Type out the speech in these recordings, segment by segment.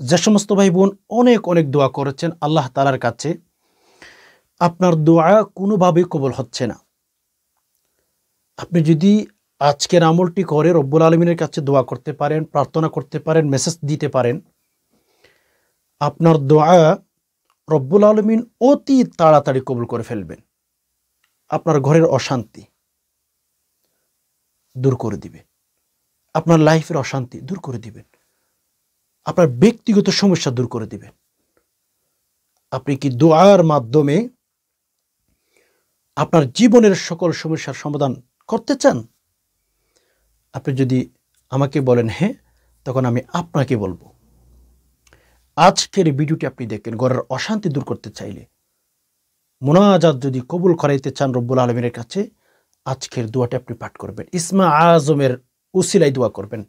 যে সমস্ত ভাই বোন অনেক অনেক দোয়া করেছেন আল্লাহ তাআলার কাছে, আপনার দোয়া কোনোভাবেই কবুল হচ্ছে না। আপনি যদি আজকের আমলটি করে রব্বুল আলমিনের কাছে দোয়া করতে পারেন, প্রার্থনা করতে পারেন, মেসেজ দিতে পারেন, আপনার দোয়া রব্বুল আলমিন অতি তাড়াতাড়ি কবুল করে ফেলবেন। আপনার ঘরের অশান্তি দূর করে দিবে, আপনার লাইফের অশান্তি দূর করে দিবেন, আপনার ব্যক্তিগত সমস্যা দূর করে দিবেন। আপনি কি দোয়ার মাধ্যমে আপনার জীবনের সকল সমস্যার সমাধান করতে চান? আপনি যদি আমাকে বলেন হ্যাঁ, তখন আমি আপনাকে বলবো, আজকের ভিডিওটি আপনি দেখেন। ঘরের অশান্তি দূর করতে চাইলে, মুনাজাত যদি কবুল করাইতে চান রব্বুল আলমিনের কাছে, আজকের দোয়াটি আপনি পাঠ করবেন। ইসমা আজমের উসিলাই দোয়া করবেন।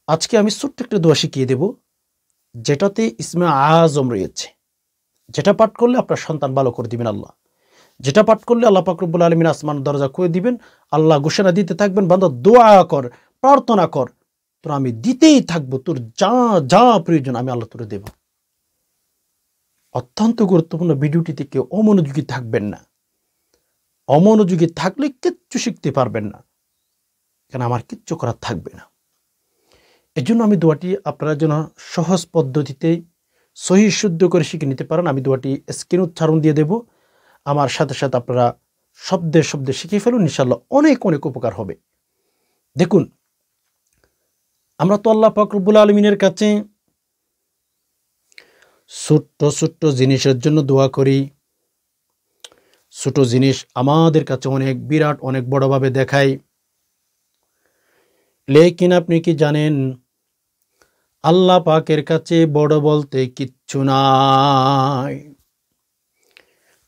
আজকে আমি ছোট্ট একটা দোয়া শিখিয়ে দেব, যেটাতে ইসমা আজম রয়েছে। যেটা পাঠ করলে আপনার সন্তান ভালো করে দিবেন আল্লাহ। যেটা পাঠ করলে আল্লাহ পাক রব্বুল আলমিন আসমান দরজা খুলে দিবেন। আল্লাহ ঘোষণা দিতে থাকবেন, বান্দা দোয়া কর, প্রার্থনা কর, তোর আমি দিতেই থাকবো, তোর যা যা প্রয়োজন আমি আল্লাহ তোরে দেব। অত্যন্ত গুরুত্বপূর্ণ ভিডিওটিতে কেউ অমনোযোগী থাকবেন না। অমনোযোগী থাকলে কিচ্ছু শিখতে পারবেন না, কেন আমার কিচ্ছু করার থাকবে না। এই জন্য আমি দোয়াটি আপনারা যেন সহজ পদ্ধতিতে সহি শুদ্ধ করে শিখে নিতে পারেন, আমি দোয়াটি স্ক্রিন উচ্চারণ দিয়ে দেব। আমার সাথে সাথে আপনারা শব্দে শব্দে শিখে ফেলুন, ইনশাআল্লাহ অনেক অনেক উপকার হবে। দেখুন, আমরা তো আল্লাহ পাক রব্বুল আলমিনের কাছে ছোট্ট ছোট্ট জিনিসের জন্য দোয়া করি। ছোট জিনিস আমাদের কাছে অনেক বিরাট, অনেক বড়ভাবে দেখায়। লেকিন আপনি কি জানেন, আল্লাহ পাকের কাছে বড় বলতে কিচ্ছু নাই।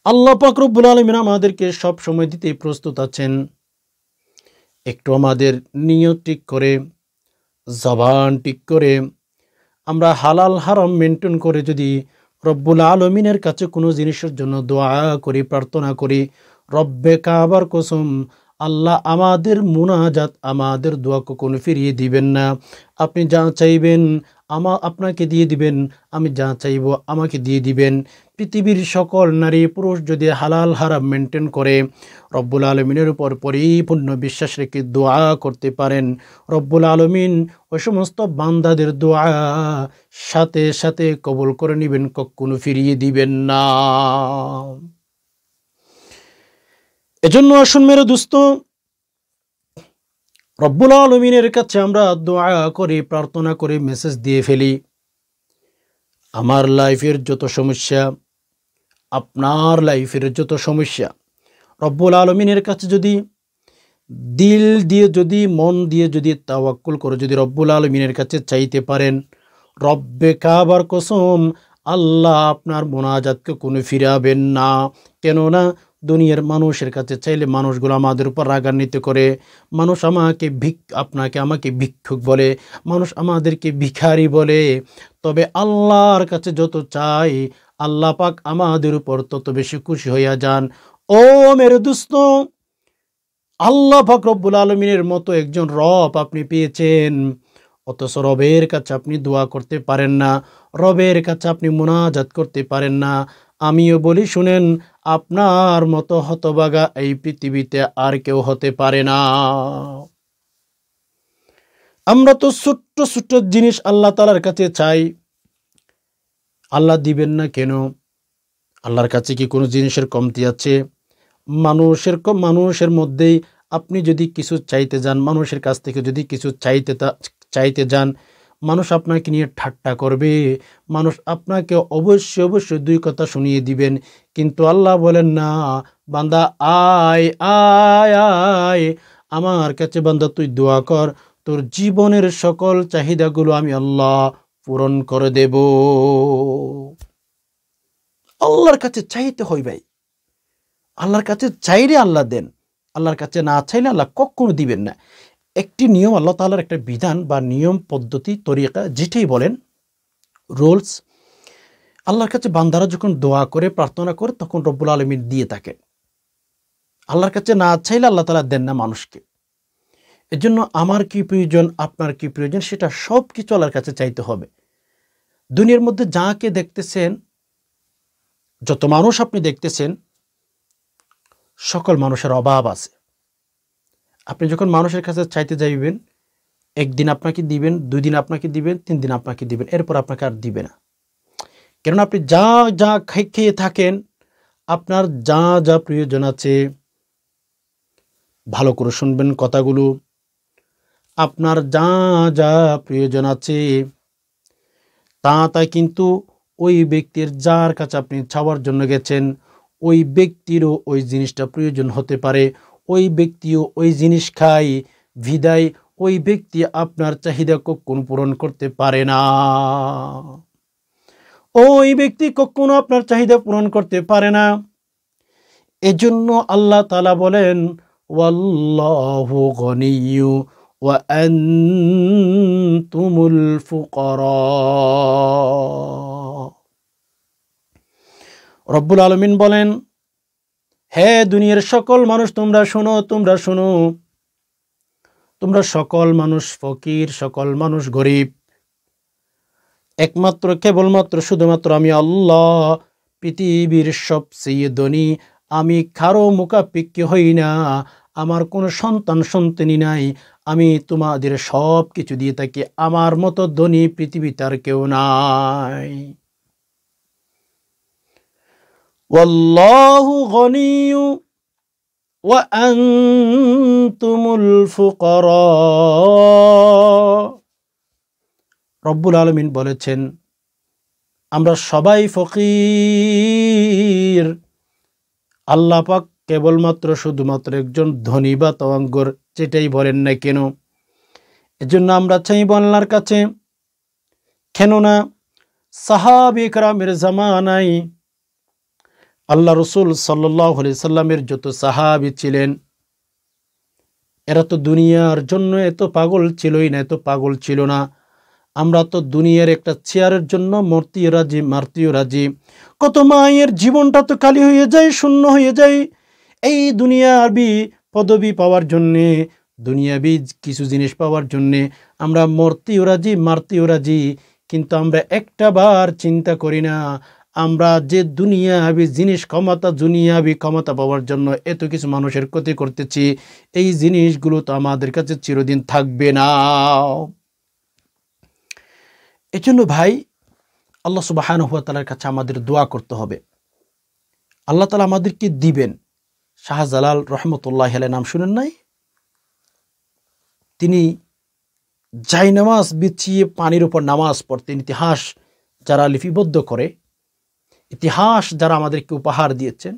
আল্লাহ পাক রব্বুল আলামিন আমাদেরকে সব সময় দিতে প্রস্তুত আছেন। একটু আমাদের নিয়ত ঠিক করে, জবান ঠিক করে, আমরা হালাল হারাম মেনটেন করে যদি রব্বুল আলমিনের কাছে কোনো জিনিসের জন্য দোয়া করি, প্রার্থনা করি, রব্বে কাবার কসম আল্লাহ আমাদের মুনাজাত, আমাদের দোয়া কখনো ফিরিয়ে দিবেন না। আপনি যা চাইবেন আপনাকে দিয়ে দিবেন, আমি যা চাইব আমাকে দিয়ে দিবেন। পৃথিবীর সকল নারী পুরুষ যদি হালাল হারাম মেনটেন করে রব্বুল আলমিনের উপর পরিপূর্ণ বিশ্বাস রেখে দোয়া করতে পারেন, রব্বুল আলমিন ওই সমস্ত বান্দাদের দোয়া সাথে সাথে কবুল করে নেবেন, কখনো ফিরিয়ে দিবেন না। এজন্য আসুন মেরে দোস্ত, রব্বুল আলমিনের কাছে আমরা দোয়া করে, প্রার্থনা করে, মেসেজ দিয়ে ফেলি। আমার লাইফের যত সমস্যা, আপনার লাইফের যত সমস্যা, রব্বুল আলমিনের কাছে যদি দিল দিয়ে, যদি মন দিয়ে, যদি তাওয়াক্কুল করে, যদি রব্বুল আলমিনের কাছে চাইতে পারেন, রব্বে কাবার কসম আল্লাহ আপনার মোনাজাতকে কোনো ফিরাবেন না। কেননা দুনিয়ার মানুষের কাছে চাইলে মানুষগুলো আমাদের উপর রাগান্বিত করে, মানুষ আমাকে ভিক্ষুক বলে, মানুষ আমাদেরকে ভিখারি বলে। তবে আল্লাহর কাছে যত চাই, আল্লাহ পাক আমাদের উপর তত বেশি খুশি হইয়া যান। ও মেরে দোস্ত, আল্লাহ পাক রব্বুল আলমিনের মতো একজন রব আপনি পেয়েছেন, অথচ রবের কাছে আপনি দোয়া করতে পারেন না, রবের কাছে আপনি মুনাজাত করতে পারেন না। আমিও বলি শুনেন, আপনার মতো হতভাগা এই পৃথিবীতে আর কেউ হতে পারে না। আমরা তো ছোট্ট ছোট্ট জিনিস আল্লাহ তাআলার কাছে চাই, আল্লাহ দিবেন না কেন? আল্লাহর কাছে কি কোনো জিনিসের কমতি আছে? মানুষের মধ্যেই আপনি যদি কিছু চাইতে যান, মানুষের কাছ থেকে যদি কিছু চাইতে যান, মানুষ আপনাকে নিয়ে ঠাট্টা করবে, মানুষ আপনাকে অবশ্যই অবশ্যই দুই কথা শুনিয়ে দিবেন। কিন্তু আল্লাহ বলেন না, বান্দা আয় আয় আয় আমার কাছে, বান্দা তুই দোয়া কর, তোর জীবনের সকল চাহিদাগুলো আমি আল্লাহ পূরণ করে দেব। আল্লাহর কাছে চাইতে হয় ভাই, আল্লাহর কাছে চাইলে আল্লাহ দেন, আল্লাহর কাছে না চাইলে আল্লাহ কখনো দিবেন না। একটি নিয়ম, আল্লাহ তাআলার একটা বিধান বা নিয়ম, পদ্ধতি, তরিকা, যেটাই বলেন, রুলস, আল্লাহর কাছে বান্দারা যখন দোয়া করে, প্রার্থনা করে, তখন রব্বুল আলামিন দিয়ে থাকেন। আল্লাহর কাছে না চাইলে আল্লাহ তাআলা দেন না মানুষকে। এজন্য আমার কি প্রয়োজন, আপনার কি প্রয়োজন, সেটা সব কিছু আল্লাহর কাছে চাইতে হবে। দুনিয়ার মধ্যে যাকে দেখতেছেন, যত মানুষ আপনি দেখতেছেন, সকল মানুষের অভাব আছে। আপনি যখন মানুষের কাছে চাইতে যাইবেন, একদিন আপনাকে দিবেন, 2 দিন আপনাকে দিবেন, 3 দিন আপনাকে দিবেন, এরপর আপনাকে আর দিবে না। কেননা আপনি যা যা খেয়ে থাকেন, আপনার যা যা প্রয়োজন আছে, ভালো করে শুনবেন কথাগুলো, আপনার যা যা প্রয়োজন আছে তা কিন্তু ওই ব্যক্তির যার কাছে আপনি চাওয়ার জন্য গেছেন, ওই ব্যক্তিরও ওই জিনিসটা প্রয়োজন হতে পারে, ওই ব্যক্তিও ওই জিনিস খায়, বিধায় ওই ব্যক্তি আপনার চাহিদা কখনো পূরণ করতে পারে না। ওই ব্যক্তি কখনো আপনার চাহিদা পূরণ করতে পারে না। এজন্য আল্লাহ তাআলা বলেন, ওয়াল্লাহু গনিয়্যু ওয়া আনতুমুল ফুকারা। রব্বুল আলামিন বলেন, হে দুনিয়ার সকল মানুষ তোমরা শোনো, তোমরা সকল মানুষ ফকির, সকল মানুষ গরিব। একমাত্র কেবলমাত্র শুধুমাত্র আমি আল্লাহ পৃথিবীর সবচেয়ে ধনী। আমি কারো মুখাপেক্ষী হই না, আমার কোনো সন্তান সন্ততি নাই, আমি তোমাদের সব কিছু দিয়ে থাকি। আমার মতো ধনী পৃথিবীতে আর কেউ নাই। ওয়াল্লাহু গনিয়্যু ওয়া আনতুমুল ফুকারা। রব্বুল আলামিন বলেছেন, আমরা সবাই ফকির, আল্লাহ পাক কেবলমাত্র শুধুমাত্র একজন ধনী বা তওয়াঙ্গর, যেটাই বলেন না কেন। এজন্য আমরা চাইব আল্লাহর কাছে। কেননা সাহাবী কেরামের জামানায় আল্লাহ রসুল সাল্লাল্লাহু আলাইহি সাল্লামের যত সাহাবী ছিলেন, এরা তো দুনিয়ার জন্য এত পাগল ছিলই না, এত পাগল ছিল না। আমরা তো দুনিয়ার একটা চেয়ারের জন্য মরতেও রাজি, মারতেও রাজি। কত মায়ের জীবনটা তো খালি হয়ে যায়, শূন্য হয়ে যায় এই দুনিয়াবি পদবি পাওয়ার জন্যে, দুনিয়াবি কিছু জিনিস পাওয়ার জন্যে। আমরা মরতেও রাজি, মারতেও রাজি, কিন্তু আমরা একটা বার চিন্তা করি না, আমরা যে দুনিয়াবি জিনিস দুনিয়াবি ক্ষমতা পাওয়ার জন্য এত কিছু মানুষের ক্ষতি করতেছি, এই জিনিসগুলো তো আমাদের কাছে চিরদিন থাকবে না। এজন্য ভাই, আল্লাহ সুবহানাহু ওয়া তাআলার কাছে আমাদের দোয়া করতে হবে। আল্লাহ তাআলা আমাদেরকে দিবেন। শাহজালাল রহমতুল্লাহি আলাইহি নাম শুনেন নাই? তিনি জায়নামাজ বিছিয়ে পানির উপর নামাজ পড়তেন। ইতিহাস যারা লিপিবদ্ধ করে, ইতিহাস যারা আমাদেরকে উপহার দিয়েছেন,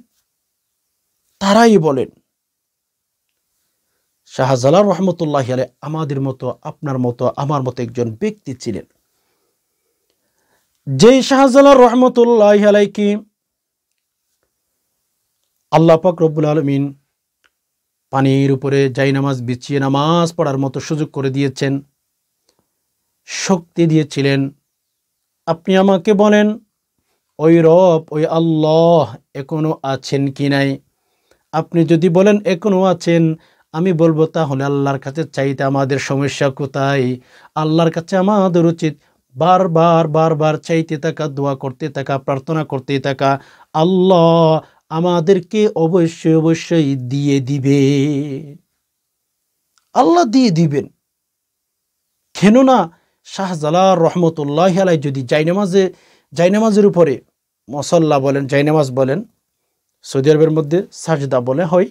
তারাই বলেন শাহজালাল রহমতুল্লাহি আলাইহি আমাদের মতো, আপনার মতো, আমার মতো একজন ব্যক্তি ছিলেন। যেই শাহজালাল রহমতুল্লাহি আলাইহি আল্লাহ পাক রব্বুল আলামিন পানির উপরে জায়নামাজ বিছিয়ে নামাজ পড়ার মতো সুযোগ করে দিয়েছেন, শক্তি দিয়েছিলেন। আপনি আমাকে বলেন, ওই রব, ওই আল্লাহ এখনো আছেন কি নাই? আপনি যদি বলেন এখনো আছেন, আমি বলবো তাহলে আল্লাহর কাছে চাইতে আমাদের সমস্যা কোথায়? আল্লাহর কাছে আমাদের উচিত বারবার চাইতে থাকা, দোয়া করতে থাকা, প্রার্থনা করতে থাকা। আল্লাহ আমাদেরকে অবশ্যই দিয়ে দিবে, আল্লাহ দিয়ে দিবেন। কেননা শাহজালাল রহমতুল্লাহি আলাইহি যদি জায়নামাজের উপরে, মুসাল্লা বলেন, জায়নামাজ বলেন, সৌদি আরবের মধ্যে সাজদা বলে হয়,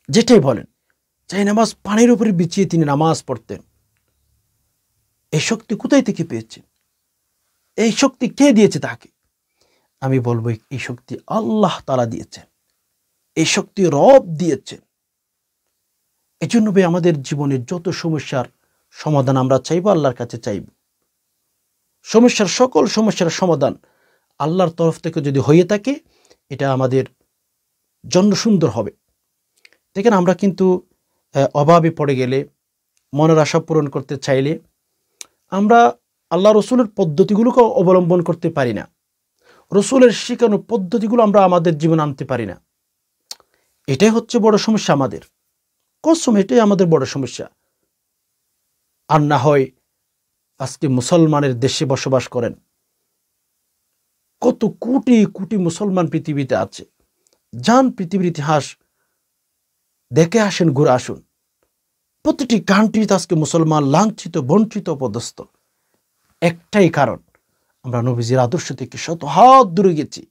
যেটাই বলেন, জায়নামাজ পানির উপরে বিছিয়ে তিনি নামাজ পড়তেন। এই শক্তি কোথায় থেকে পেয়েছেন? এই শক্তি কে দিয়েছে তাকে? আমি বলবো এই শক্তি আল্লাহ তাআলা দিয়েছেন, এই শক্তি রব দিয়েছেন। এজন্য ভাই, আমাদের জীবনের যত সমস্যার সমাধান আমরা চাইবো, আল্লাহর কাছে চাইব। সকল সমস্যার সমাধান আল্লাহর তরফ থেকে যদি হয়ে থাকে, এটা আমাদের জন্য সুন্দর হবে। দেখেন, আমরা কিন্তু অভাবে পড়ে গেলে, মনের আশা পূরণ করতে চাইলে আমরা আল্লাহ রসুলের পদ্ধতিগুলোকে অবলম্বন করতে পারি না। রসুলের শিখানো পদ্ধতিগুলো আমরা আমাদের জীবনে আনতে পারি না। এটাই হচ্ছে বড় সমস্যা আমাদের। কসম, এটাই আমাদের বড় সমস্যা। আর না হয় আজকে মুসলমানের দেশে বসবাস করেন, কত কোটি কোটি মুসলমান পৃথিবীতে আছে। যান পৃথিবীর ইতিহাস দেখে আসেন, ঘুরে আসুন। প্রতিটি কান্ট্রিতে আজকে মুসলমান লাঞ্ছিত, বঞ্চিত, অপদস্থ। একটাই কারণ, আমরা নবীজির আদর্শ থেকে শত হাত দূরে গেছি।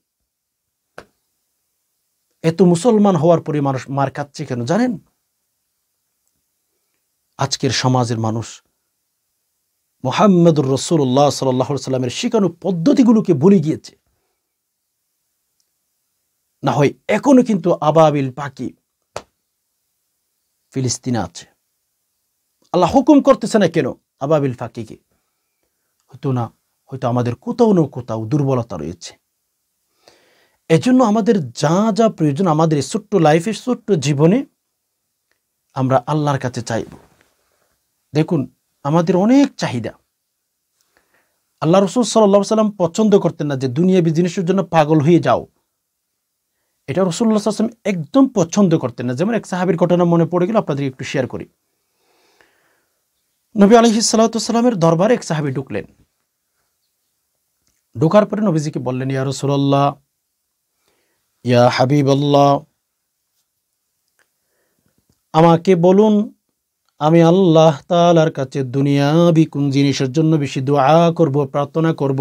এত মুসলমান হওয়ার পরে মানুষ মার খাচ্ছে কেন জানেন? আজকের সমাজের মানুষ মুহাম্মদুর রাসূলুল্লাহ সাল্লাল্লাহু আলাইহি সাল্লামের শিখানো পদ্ধতিগুলোকে ভুলে গিয়েছে। না হয় এখনো কিন্তু আবাবিল পাখি ফিলিস্তিনে আছে। আল্লাহ হুকুম করতেছে না কেন আবাবিল পাখিকে? হয়তো আমাদের কোথাও না কোথাও দুর্বলতা রয়েছে। এজন্য আমাদের যা যা প্রয়োজন, আমাদের এই ছোট্ট লাইফে, ছোট্ট জীবনে আমরা আল্লাহর কাছে চাইব। দেখুন, আমাদের অনেক চাহিদা। আল্লাহ রাসূল সাল্লাল্লাহু আলাইহি সাল্লাম পছন্দ করতেন না যে দুনিয়াবী জিনিসের জন্য পাগল হয়ে যাও। এটা রাসূলুল্লাহ সাল্লাল্লাহু আলাইহি ওয়াসাল্লাম একদম পছন্দ করতেন না। যেমন এক সাহাবীর ঘটনা মনে পড়ে গেল, আপনাদের একটু শেয়ার করি। নবী আলাইহিস সালাতু ওয়াসসালামের দরবারে এক সাহাবী ঢুকলেন। ঢোকার পরে নবীজিকে বললেন, ইয়া রাসূলুল্লাহ, ইয়া হাবিবাল্লাহ, আমাকে বলুন আমি আল্লাহ তাআলার কাছে দুনিয়াবি কোন জিনিসের জন্য বেশি দোয়া করব, প্রার্থনা করব?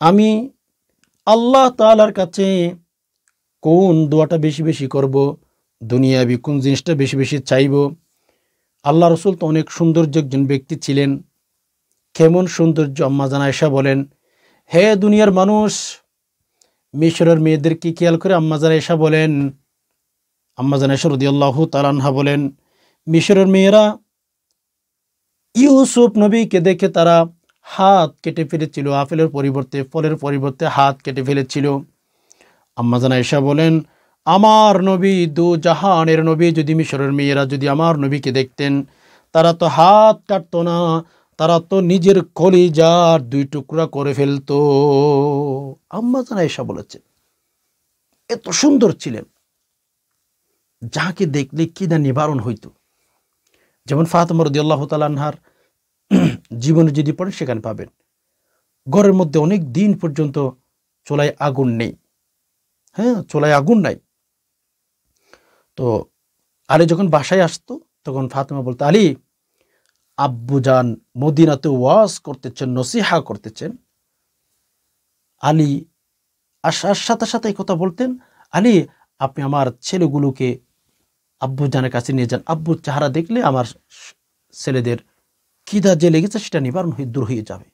আমি আল্লাহ তাআলার কাছে কোন দোয়াটা বেশি বেশি করব? দুনিয়াবি কোন জিনিসটা বেশি বেশি চাইব? আল্লাহ রাসূল তো অনেক সৌন্দর্য একজন ব্যক্তি ছিলেন। কেমন সৌন্দর্য! আম্মা জান আয়েশা বলেন, হে দুনিয়ার মানুষ, মিশরের মেয়েদের কি খেয়াল করে? আম্মা জান আয়েশা বলেন, আম্মা জান আয়েশা রাদিয়াল্লাহু তাআলা আনহা বলেন, মিশরের মেয়েরা ইউসুফ নবীকে দেখে তারা হাত কেটে ফেলেছিল, আপেলের পরিবর্তে, ফলের পরিবর্তে হাত কেটে ফেলেছিল। আম্মা জান আয়েশা বলেন, আমার নবী, দু জাহানের নবী, যদি মিশরের মেয়েরা যদি আমার নবীকে দেখতেন, তারা তো হাত কাটতো না, তারা তো নিজের কলিজার 2 টুকরা করে ফেলতো। আম্মা জান আয়েশা বলেছে, এত সুন্দর ছিলেন, যাকে দেখলে কিনা নিবারণ হইতো। যেমন ফাতেমা রাদিয়াল্লাহু তাআলা আনহার জীবনে যদি পড়েন সেখানে পাবেন, ঘরের মধ্যে অনেক দিন পর্যন্ত চুলায় আগুন নেই। হ্যাঁ, চুলায় আগুন নাই। তো আলী যখন বাসায় আসতো, তখন ফাতেমা বলতো, আলী, আব্বুজান মদিনাতে ওয়াজ করতেছেন, নসিহা করতেছেন। আলী আসার সাথে সাথে এই কথা বলতেন, আলী, আপনি আমার ছেলেগুলোকে আব্বুজানের কাছে নিয়ে যান। আব্বুর চেহারা দেখলে আমার ছেলেদের খিদা যে লেগেছে সেটা নিবারণ হয়ে দূর হয়ে যাবে।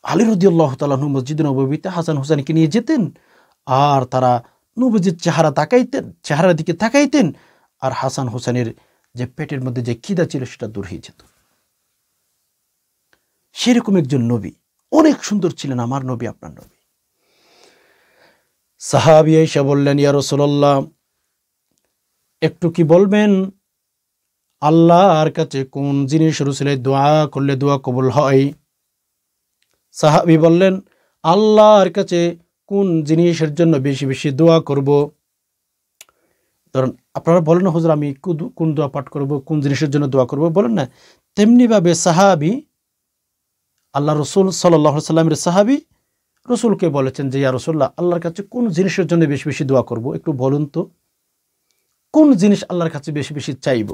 আলী রাদিয়াল্লাহু তাআলা আনহু মসজিদে নববীতে হাসান হুসাইনকে নিয়ে যেতেন, আর তারা নবীজির চেহারার দিকে তাকাইতেন, আর হাসান হুসাইনের যে পেটের মধ্যে যে খিদা ছিল সেটা দূর হয়ে যেত। সেরকম একজন নবী, অনেক সুন্দর ছিলেন আমার নবী, আপনার নবী। সাহাবী এসে বললেন, ইয়া রাসূলুল্লাহ, একটু কি বলবেন আল্লাহর কাছে কোন জিনিস রাসূলের দোয়া করলে দোয়া কবুল হয়? সাহাবী বললেন, আল্লাহর কাছে কোন জিনিসের জন্য বেশি বেশি দোয়া করব? ধরুন আপনারা বলেন, হুজুর আমি কোন দোয়া পাঠ করব, কোন জিনিসের জন্য দোয়া করব, বলেন না। তেমনিভাবে সাহাবী, আল্লাহ রসুল সাল্লাল্লাহু আলাইহি সাল্লামের সাহাবী রসুলকে বলেছেন যে, ইয়া রাসূলুল্লাহ, আল্লাহর কাছে কোন জিনিসের জন্য বেশি বেশি দোয়া করব, একটু বলুন তো, কোন জিনিস আল্লাহর কাছে বেশি বেশি চাইব?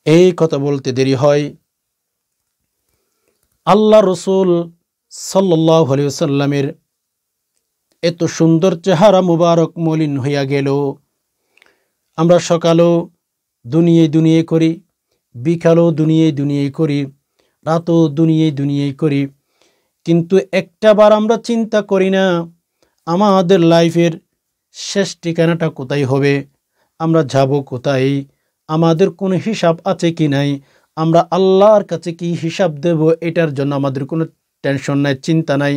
এই কথা বলতে দেরি হয়, আল্লাহ রসুল সাল্লাল্লাহু আলাইহি ওয়াসাল্লামের এত সুন্দর চেহারা মুবারক মলিন হইয়া গেল। আমরা সকালও দুনিয়ায় করি, বিকালও দুনিয়ায় করি, রাতও দুনিয়ায় করি, কিন্তু একটা বার আমরা চিন্তা করি না আমাদের লাইফের শেষ ঠিকানাটা কোথায় হবে, আমরা যাব কোথায়, আমাদের কোনো হিসাব আছে কি নাই, আমরা আল্লাহর কাছে কি হিসাব দেব, এটার জন্য আমাদের কোনো টেনশন নাই, চিন্তা নাই।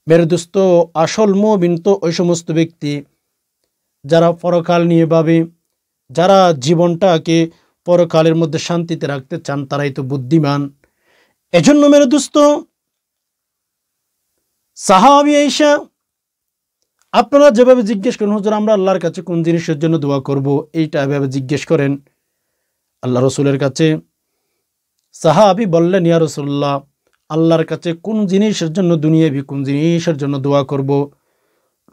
মেরে দোস্ত, আসল মুমিন তো ওই সমস্ত ব্যক্তি যারা পরকাল নিয়ে ভাবে, যারা জীবনটাকে পরকালের মধ্যে শান্তিতে রাখতে চান, তারাই তো বুদ্ধিমান। এজন্য মেরে দোস্ত, সাহাবী আয়েশা, আপনারা যেভাবে জিজ্ঞেস করেন, হুজুর আমরা আল্লাহর কাছে কোন জিনিসের জন্য দোয়া করব, এইটা এভাবে জিজ্ঞেস করেন। আল্লাহ রসুলের কাছে সাহাবী বললেন, ইয়া রাসূলুল্লাহ, আল্লাহর কাছে কোন জিনিসের জন্য দুনিয়াবি কোন জিনিসের জন্য দোয়া করব?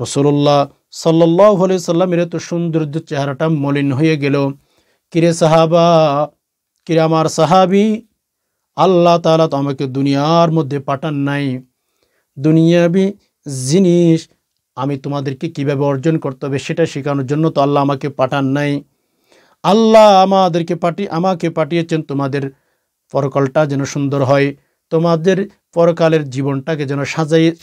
রাসূলুল্লাহ সাল্লাল্লাহু আলাইহি সাল্লামের এত সৌন্দর্য চেহারাটা মলিন হয়ে গেল। কিরে সাহাবা, কিরে আমার সাহাবী, আল্লাহ তাআলা তো আমাকে দুনিয়ার মধ্যে পাঠান নাই। দুনিয়াবি জিনিস আমি তোমাদেরকে কিভাবে অর্জন করতে হবে সেটা শেখানোর জন্য তো আল্লাহ আমাকে পাঠান নাই। আল্লাহ আমাকে পাঠিয়েছেন তোমাদের পরকালটা যেন সুন্দর হয়, তোমাদের পরকালের জীবনটাকে যেন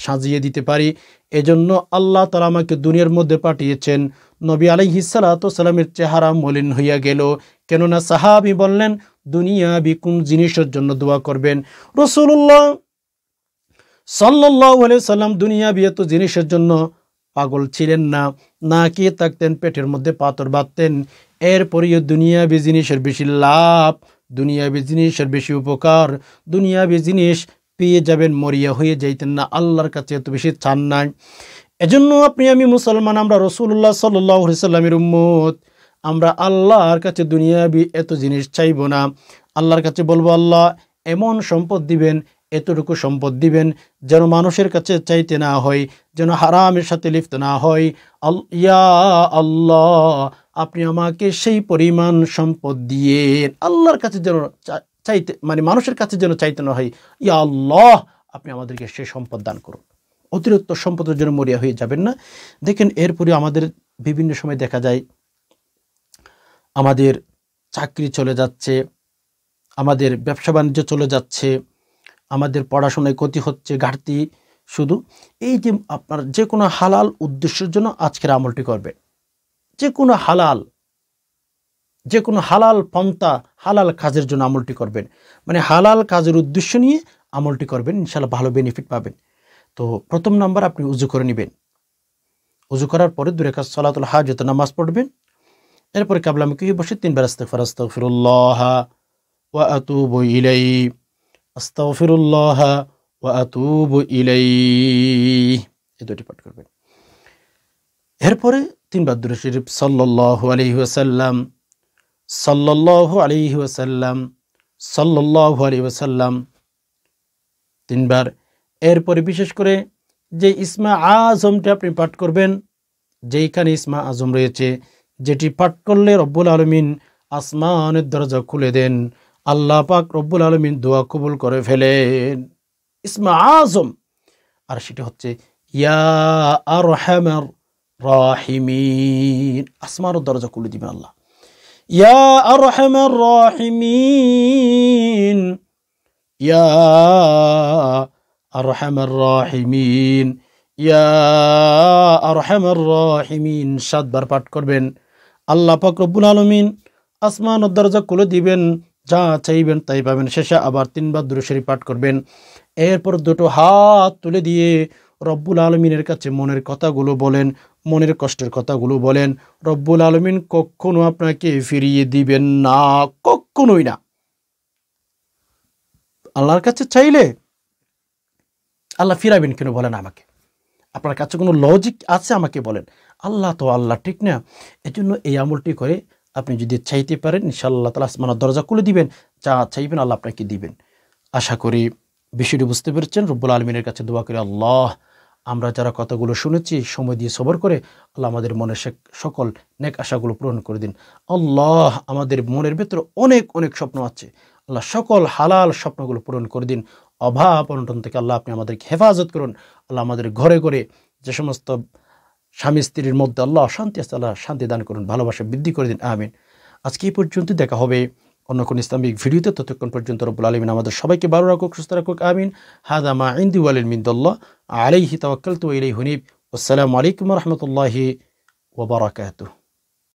সাজিয়ে দিতে পারি। এজন্য আল্লাহ তাআলা আমাকে দুনিয়ার মধ্যে পাঠিয়েছেন। নবী আলাইহিস সালাতু ওয়াস সালামের চেহারা মলিন হইয়া গেল। কেননা সাহাবী বললেন, দুনিয়াবি কোন জিনিসের জন্য দোয়া করবেন? রাসূলুল্লাহ সাল্লাল্লাহু আলাইহি সাল্লাম দুনিয়াবি এত জিনিসের জন্য পাগল ছিলেন না, না খেয়ে থাকতেন, পেটের মধ্যে পাথর বাঁধতেন। এরপরেও দুনিয়াবি জিনিসের বেশি লাভ, দুনিয়াবি জিনিসের বেশি উপকার, দুনিয়াবি জিনিস পেয়ে যাবেন, মরিয়া হয়ে যাইতেন না, আল্লাহর কাছে এত বেশি চান নাই। এজন্য আপনি আমি মুসলমান, আমরা রাসূলুল্লাহ সাল্লাল্লাহু আলাইহি সাল্লামের উম্মত, আমরা আল্লাহর কাছে দুনিয়াবি এত জিনিস চাইব না। আল্লাহর কাছে বলবো, আল্লাহ এমন সম্পদ দিবেন, এতটুকু সম্পদ দিবেন যেন মানুষের কাছে চাইতে না হয়, যেন হারামের সাথে লিপ্ত না হয়। ইয়া আল্লাহ, আপনি আমাকে সেই পরিমাণ সম্পদ দিয়ে আল্লাহর কাছে যেন চাইতে, মানে মানুষের কাছে যেন চাইতে না হয়। ইয়া আল্লাহ, আপনি আমাদেরকে সেই সম্পদ দান করুন। অতিরিক্ত সম্পদের জন্য মরিয়া হয়ে যাবেন না। দেখেন, এরপরে আমাদের বিভিন্ন সময় দেখা যায় আমাদের চাকরি চলে যাচ্ছে, আমাদের ব্যবসা বাণিজ্য চলে যাচ্ছে, আমাদের পড়াশোনায় ক্ষতি হচ্ছে, ঘাটতি। শুধু এই যে আপনার যে কোনো হালাল উদ্দেশ্যের জন্য আজকের আমলটি করবেন, যে কোনো হালাল পন্থা, হালাল কাজের জন্য আমলটি করবেন, মানে হালাল কাজের উদ্দেশ্য নিয়ে আমলটি করবেন, ইনশাআল্লাহ ভালো বেনিফিট পাবেন। তো প্রথম নাম্বার, আপনি উজু করে নেবেন। উজু করার পরে 2 রাকাত সালাতুল হাজত নামাজ পড়বেন। এরপরে কিবলামুখী বসে 3 বার আস্তাগফিরুল্লাহ ওয়া আতুবু ইলাইহি, আস্তাগফিরুল্লাহ ওয়া আতুবু ইলাইহি, এই দুটি পাঠ করবেন। এরপরে 3 বার দুরূদ শরীফ সাল্লাল্লাহু আলাইহি ওয়াসাল্লাম, সাল্লাল্লাহু আলাইহি ওয়াসাল্লাম, সাল্লাল্লাহু আলাইহি ওয়াসাল্লাম 3 বার। এরপরে বিশেষ করে যে ইসমা আজমটি আপনি পাঠ করবেন, যেইখানে ইসমা আজম রয়েছে, যেটি পাঠ করলে রব্বুল আলামিন আসমানের দরজা খুলে দেন, আল্লাহ পাক রব্বুল আলামিন দোয়া কবুল করে ফেলেন। ইসমা আজম, আর সেটা হচ্ছে ইয়া আরহামার রাহিমিন, আসমানের দরজা খুলে দিবেন আল্লাহ। ইয়া আরহামার রাহিমিন, ইয়া আরহামার রাহিমিন, ইয়া আরহামার রাহিমিন 7 বার পাঠ করবেন। আল্লাহ পাক রব্বুল আলামিন আসমানের দরজা খুলে দিবেন, যা চাইবেন তাই পাবেন। শেষে আবার 3 বার দুরূদ শরীফ পাঠ করবেন। এরপর 2টো হাত তুলে দিয়ে রব্বুল আলামিনের কাছে মনের কথাগুলো বলেন, মনের কষ্টের কথাগুলো বলেন। রব্বুল আলামিন কখনো আপনাকে ফিরিয়ে দিবেন না, কখনোই না। আল্লাহর কাছে চাইলে আল্লাহ ফিরাবেন কেন বলেন আমাকে? আপনার কাছে কোনো লজিক আছে আমাকে বলেন। আল্লাহ তো আল্লাহ, ঠিক না? এজন্য এই আমলটি করে আপনি যদি চাইতে পারেন, ইনশাআল্লাহ তাআলা আসমানের দরজা খুলে দিবেন, যা চাইবেন আল্লাহ আপনাকে দিবেন। আশা করি বিষয়টি বুঝতে পেরেছেন। রব্বুল আলামিনের কাছে দোয়া করি, আল্লাহ আমরা যারা কথাগুলো শুনেছি সময় দিয়ে সবর করে, আল্লাহ আমাদের মনের সকল নেক আশাগুলো পূরণ করে দিন। আল্লাহ আমাদের মনের ভেতরে অনেক অনেক স্বপ্ন আছে, আল্লাহ সকল হালাল স্বপ্নগুলো পূরণ করে দিন। অভাব অনটন থেকে আল্লাহ আপনি আমাদেরকে হেফাজত করুন। আল্লাহ আমাদের ঘরে ঘরে যে সমস্ত স্বামী স্ত্রীর মধ্যে আল্লাহ অশান্তি আছে, আল্লাহ শান্তি দান করুন, ভালোবাসা বৃদ্ধি করে দিন, আমিন। আজকে এই পর্যন্ত, দেখা হবে অন্য কোন ইসলামিক ভিডিওতে। ততক্ষণ পর্যন্ত রব্বুল আলামিন আমাদের সবাইকে ভালো রাখুক, সুস্থ রাখুক, আমিন। হাদা মা ইনদি ওয়াল ইলমু মিনাল্লাহ, আলাইহি তাওয়াক্কালতু ওয়া ইলাইহি উনীব। আসসালামু আলাইকুম ওয়া রাহমাতুল্লাহি ওয়া বারাকাতুহু।